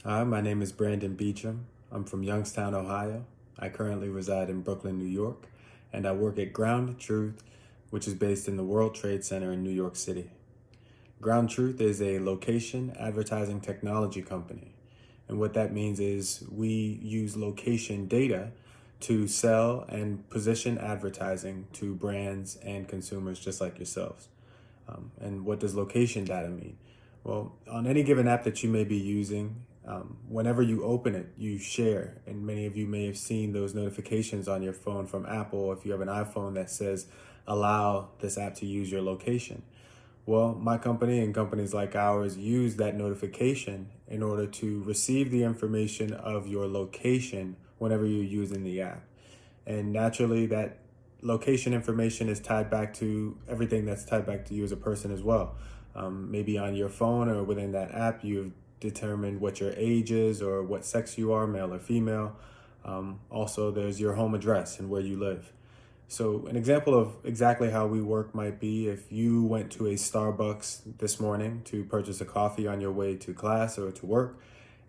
Hi, my name is Brandon Beachum. I'm from Youngstown, Ohio. I currently reside in Brooklyn, New York, and I work at Ground Truth, which is based in the World Trade Center in New York City. Ground Truth is a location advertising technology company. And what that means is we use location data to sell and position advertising to brands and consumers just like yourselves. And what does location data mean? Well, on any given app that you may be using, whenever you open it, you share. And many of you may have seen those notifications on your phone from Apple if you have an iPhone that says, allow this app to use your location. Well, my company and companies like ours use that notification in order to receive the information of your location whenever you're using the app. And naturally, that location information is tied back to everything that's tied back to you as a person as well. Maybe on your phone or within that app, you've determined what your age is or what sex you are, male or female. Also, there's your home address and where you live. So an example of exactly how we work might be if you went to a Starbucks this morning to purchase a coffee on your way to class or to work,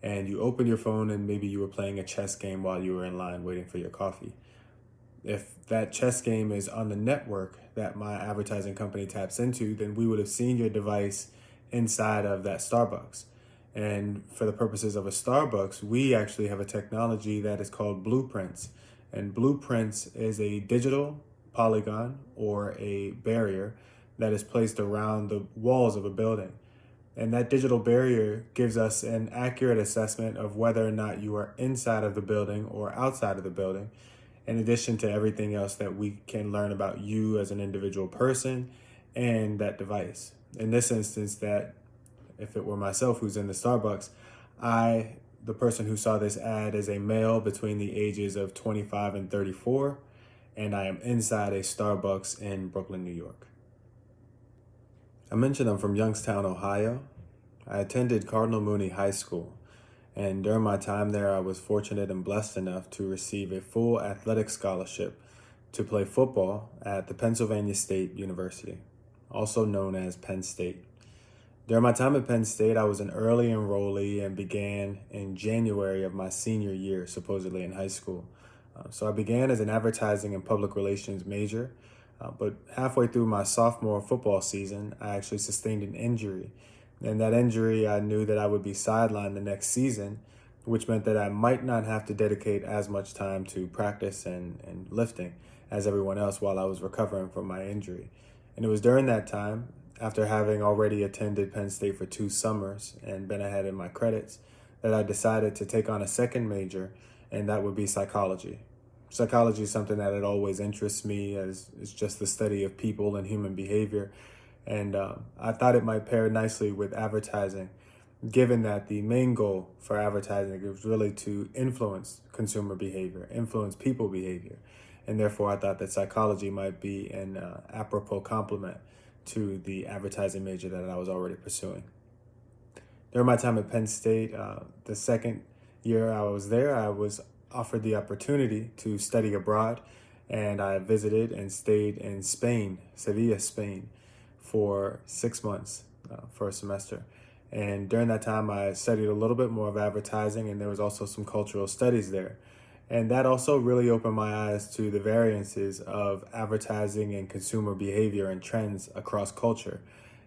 and you opened your phone and maybe you were playing a chess game while you were in line waiting for your coffee. If that chess game is on the network that my advertising company taps into, then we would have seen your device inside of that Starbucks. And for the purposes of a Starbucks, we actually have a technology that is called blueprints. And blueprints is a digital polygon or a barrier that is placed around the walls of a building. And that digital barrier gives us an accurate assessment of whether or not you are inside of the building or outside of the building, in addition to everything else that we can learn about you as an individual person and that device. In this instance, that if it were myself who's in the Starbucks, the person who saw this ad, is a male between the ages of 25 and 34, and I am inside a Starbucks in Brooklyn, New York. I mentioned I'm from Youngstown, Ohio. I attended Cardinal Mooney High School, and during my time there, I was fortunate and blessed enough to receive a full athletic scholarship to play football at the Pennsylvania State University, also known as Penn State. During my time at Penn State, I was an early enrollee and began in January of my senior year, supposedly in high school. So I began as an advertising and public relations major, but halfway through my sophomore football season, I actually sustained an injury. And that injury, I knew that I would be sidelined the next season, which meant that I might not have to dedicate as much time to practice and lifting as everyone else while I was recovering from my injury. And it was during that time, after having already attended Penn State for 2 summers and been ahead in my credits, that I decided to take on a second major, and that would be psychology. Psychology is something that had always interests me, as it's just the study of people and human behavior. And I thought it might pair nicely with advertising, given that the main goal for advertising is really to influence consumer behavior, influence people behavior. And therefore, I thought that psychology might be an apropos complement to the advertising major that I was already pursuing. During my time at Penn State, the second year I was there, I was offered the opportunity to study abroad, and I visited and stayed in Spain, Sevilla, Spain, for 6 months for a semester. And during that time, I studied a little bit more of advertising, and there was also some cultural studies there. And that also really opened my eyes to the variances of advertising and consumer behavior and trends across culture.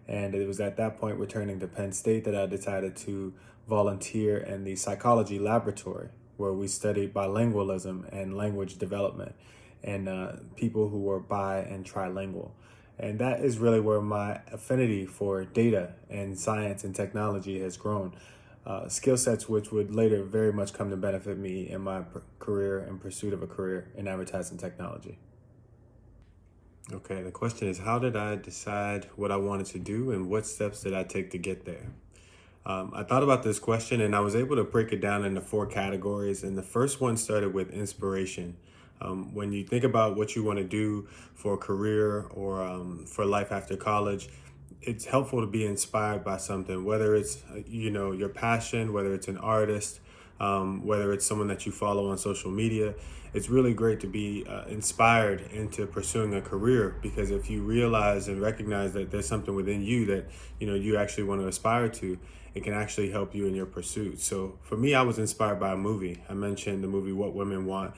And it was at that point, returning to Penn State, that I decided to volunteer in the psychology laboratory, where we studied bilingualism and language development and people who were bi and trilingual. And that is really where my affinity for data and science and technology has grown. Skill sets which would later very much come to benefit me in my career and pursuit of a career in advertising technology. Okay, the question is, how did I decide what I wanted to do and what steps did I take to get there? I thought about this question and I was able to break it down into 4 categories. And the first one started with inspiration. When you think about what you want to do for a career or for life after college, it's helpful to be inspired by something, whether it's, your passion, whether it's an artist, whether it's someone that you follow on social media. It's really great to be inspired into pursuing a career, because if you realize and recognize that there's something within you that, you actually want to aspire to, it can actually help you in your pursuit. So for me, I was inspired by a movie. I mentioned the movie What Women Want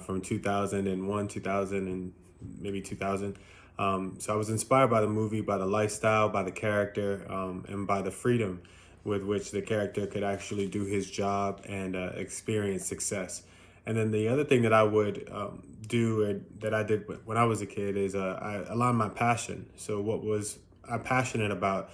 from 2001, 2000, and maybe 2000. So I was inspired by the movie, by the lifestyle, by the character, and by the freedom with which the character could actually do his job and experience success. And then the other thing that I would do, and that I did when I was a kid, is I aligned my passion. So what was I'm passionate about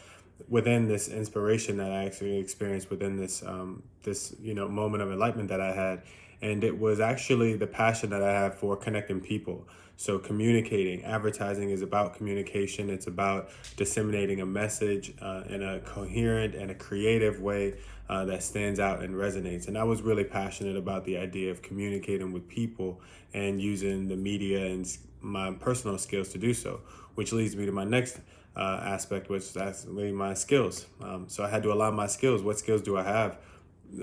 within this inspiration that I actually experienced within this moment of enlightenment that I had, and it was actually the passion that I have for connecting people. So communicating, advertising is about communication. It's about disseminating a message in a coherent and a creative way that stands out and resonates. And I was really passionate about the idea of communicating with people and using the media and my personal skills to do so, which leads me to my next aspect, which is actually my skills. So I had to align my skills. What skills do I have?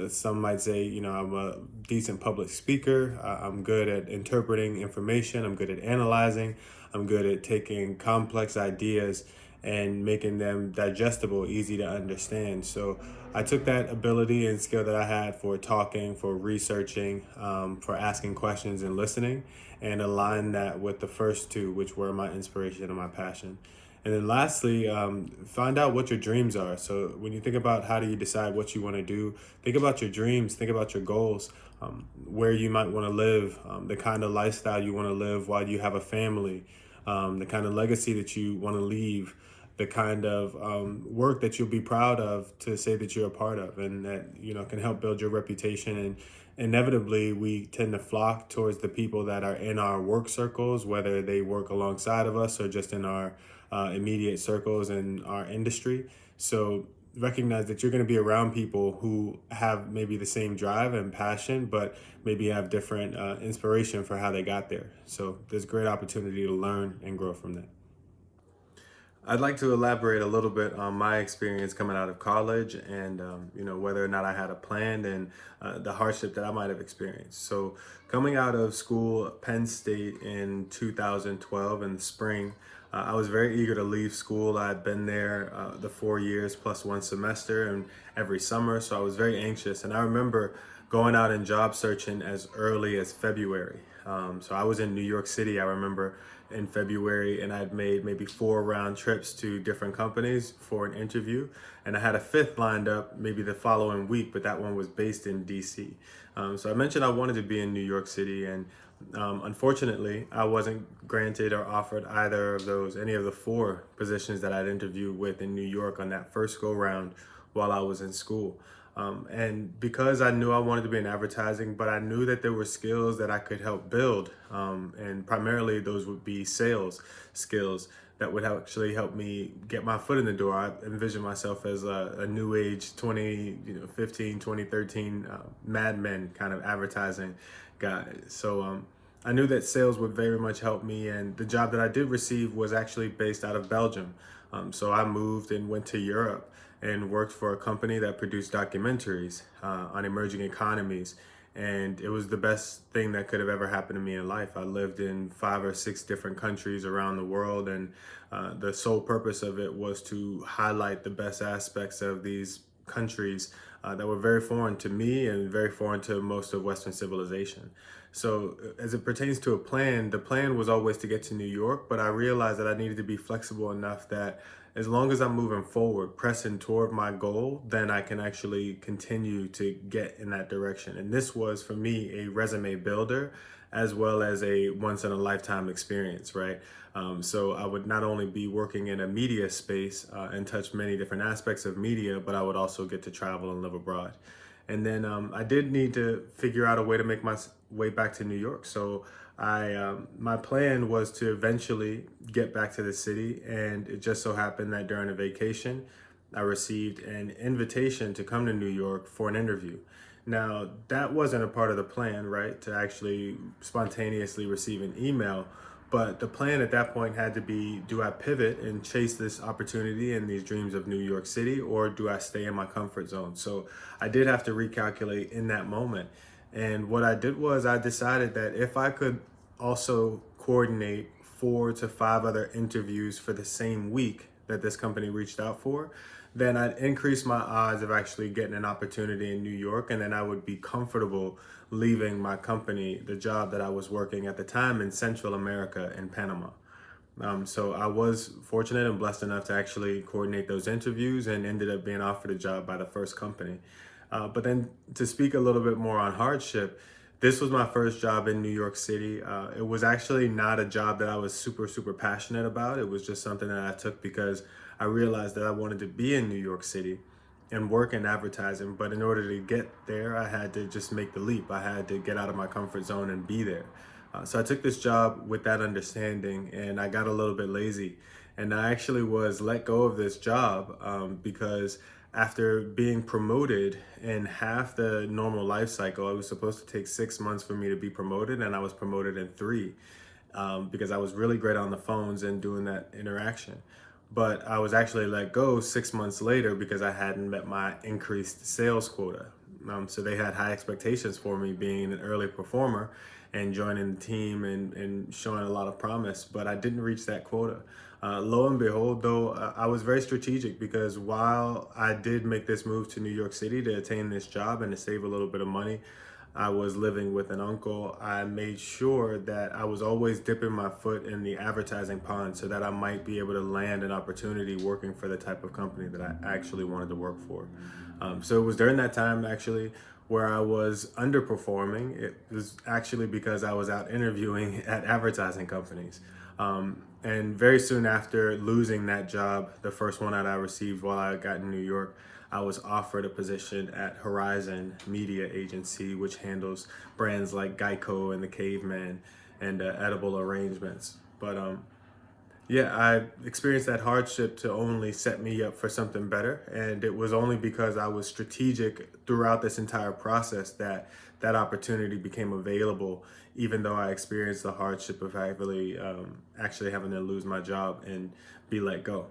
Some might say, I'm a decent public speaker. I'm good at interpreting information. I'm good at analyzing. I'm good at taking complex ideas and making them digestible, easy to understand. So I took that ability and skill that I had for talking, for researching, for asking questions and listening, and aligned that with the first two, which were my inspiration and my passion. And then lastly, find out what your dreams are. So when you think about how do you decide what you want to do, think about your dreams, think about your goals, where you might want to live, the kind of lifestyle you want to live while you have a family, the kind of legacy that you want to leave, the kind of work that you'll be proud of to say that you're a part of, and that can help build your reputation. And inevitably, we tend to flock towards the people that are in our work circles, whether they work alongside of us or just in our immediate circles in our industry. So recognize that you're going to be around people who have maybe the same drive and passion, but maybe have different inspiration for how they got there. So there's great opportunity to learn and grow from that. I'd like to elaborate a little bit on my experience coming out of college, and whether or not I had a plan, and the hardship that I might have experienced. So coming out of school, Penn State in 2012 in the spring, I was very eager to leave school. I had been there the 4 years plus one semester and every summer, so I was very anxious. And I remember going out and job searching as early as February. So I was in New York City, I remember, in February, and I'd made maybe 4 round trips to different companies for an interview. And I had a fifth lined up maybe the following week, but that one was based in DC. So I mentioned I wanted to be in New York City, and unfortunately, I wasn't granted or offered either of those, any of the 4 positions that I'd interviewed with in New York on that first go round while I was in school. And because I knew I wanted to be in advertising, but I knew that there were skills that I could help build, and primarily those would be sales skills that would actually help me get my foot in the door. I envision myself as a new age 2015, 2013 Mad Men kind of advertising guy. So I knew that sales would very much help me, and the job that I did receive was actually based out of Belgium. So I moved and went to Europe and worked for a company that produced documentaries on emerging economies. And it was the best thing that could have ever happened to me in life. I lived in 5 or 6 different countries around the world, and the sole purpose of it was to highlight the best aspects of these countries that were very foreign to me and very foreign to most of Western civilization. So as it pertains to a plan, the plan was always to get to New York, but I realized that I needed to be flexible enough that as long as I'm moving forward, pressing toward my goal, then I can actually continue to get in that direction. And this was, for me, a resume builder as well as a once in a lifetime experience, right? So I would not only be working in a media space and touch many different aspects of media, but I would also get to travel and live abroad. And then I did need to figure out a way to make my way back to New York. So my plan was to eventually get back to the city, and it just so happened that during a vacation, I received an invitation to come to New York for an interview. Now, that wasn't a part of the plan, right? To actually spontaneously receive an email. But the plan at that point had to be, do I pivot and chase this opportunity and these dreams of New York City, or do I stay in my comfort zone? So I did have to recalculate in that moment. And what I did was I decided that if I could also coordinate 4 to 5 other interviews for the same week that this company reached out for, then I'd increase my odds of actually getting an opportunity in New York, and then I would be comfortable leaving my company, the job that I was working at the time in Central America in Panama. So I was fortunate and blessed enough to actually coordinate those interviews and ended up being offered a job by the first company. But then to speak a little bit more on hardship, this was my first job in New York City. It was actually not a job that I was super passionate about. It was just something that I took because I realized that I wanted to be in New York City and work in advertising. But in order to get there, I had to just make the leap. I had to get out of my comfort zone and be there. So I took this job with that understanding, and I got a little bit lazy. And I actually was let go of this job because after being promoted in half the normal life cycle, it was supposed to take 6 months for me to be promoted, and I was promoted in 3 because I was really great on the phones and doing that interaction. But I was actually let go 6 months later because I hadn't met my increased sales quota. So they had high expectations for me being an early performer and joining the team and showing a lot of promise, but I didn't reach that quota. Lo and behold, though, I was very strategic because while I did make this move to New York City to attain this job and to save a little bit of money, I was living with an uncle. I made sure that I was always dipping my foot in the advertising pond so that I might be able to land an opportunity working for the type of company that I actually wanted to work for. So it was during that time actually where I was underperforming. It was actually because I was out interviewing at advertising companies. And very soon after losing that job, the first one that I received while I got in New York, I was offered a position at Horizon Media Agency, which handles brands like Geico and the Caveman and Edible Arrangements. But yeah, I experienced that hardship to only set me up for something better. And it was only because I was strategic throughout this entire process that that opportunity became available, even though I experienced the hardship of actually having to lose my job and be let go.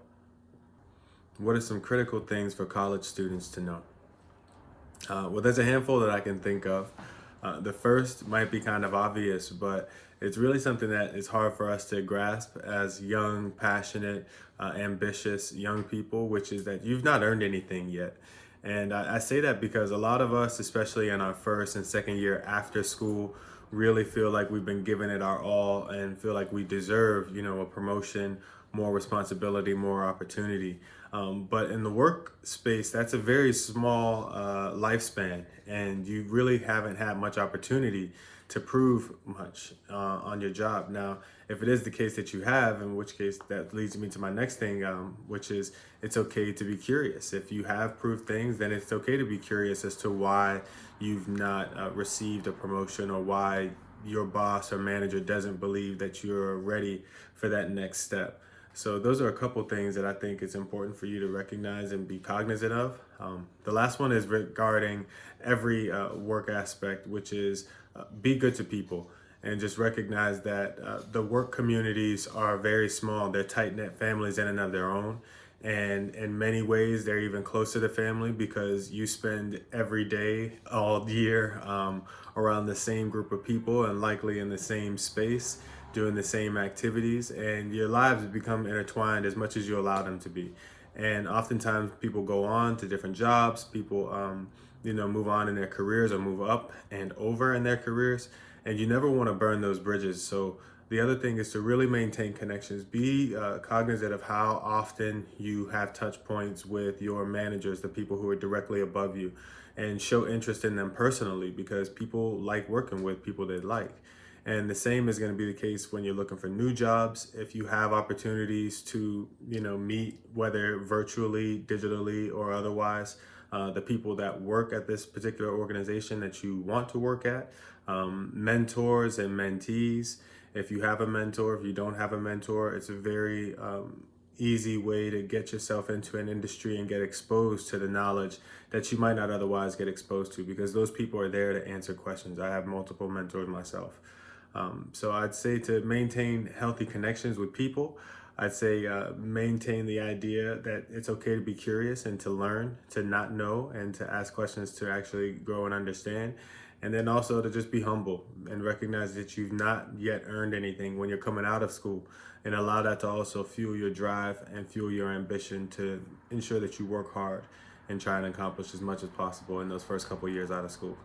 What are some critical things for college students to know? Well, there's a handful that I can think of. The first might be kind of obvious, but it's really something that is hard for us to grasp as young, passionate, ambitious young people, which is that you've not earned anything yet. And I say that because a lot of us, especially in our first and second year after school, really feel like we've been giving it our all and feel like we deserve, a promotion, more responsibility, more opportunity. But in the workspace, that's a very small lifespan, and you really haven't had much opportunity to prove much on your job. Now, if it is the case that you have, in which case that leads me to my next thing, which is it's okay to be curious. If you have proved things, then it's okay to be curious as to why you've not received a promotion or why your boss or manager doesn't believe that you're ready for that next step. So those are a couple things that I think it's important for you to recognize and be cognizant of. The last one is regarding every work aspect, which is be good to people and just recognize that the work communities are very small. They're tight-knit families in and of their own. And in many ways, they're even closer to family because you spend every day, all year, around the same group of people and likely in the same space, doing the same activities, and your lives become intertwined as much as you allow them to be. And oftentimes people go on to different jobs, people move on in their careers or move up and over in their careers, and you never want to burn those bridges. So the other thing is to really maintain connections. Be cognizant of how often you have touch points with your managers, the people who are directly above you, and show interest in them personally because people like working with people they like. And the same is going to be the case when you're looking for new jobs. If you have opportunities to, meet, whether virtually, digitally, or otherwise, the people that work at this particular organization that you want to work at, mentors and mentees. If you have a mentor, if you don't have a mentor, it's a very easy way to get yourself into an industry and get exposed to the knowledge that you might not otherwise get exposed to because those people are there to answer questions. I have multiple mentors myself. So I'd say to maintain healthy connections with people. I'd say maintain the idea that it's okay to be curious and to learn, to not know, and to ask questions to actually grow and understand. And then also to just be humble and recognize that you've not yet earned anything when you're coming out of school, and allow that to also fuel your drive and fuel your ambition to ensure that you work hard and try and accomplish as much as possible in those first couple of years out of school.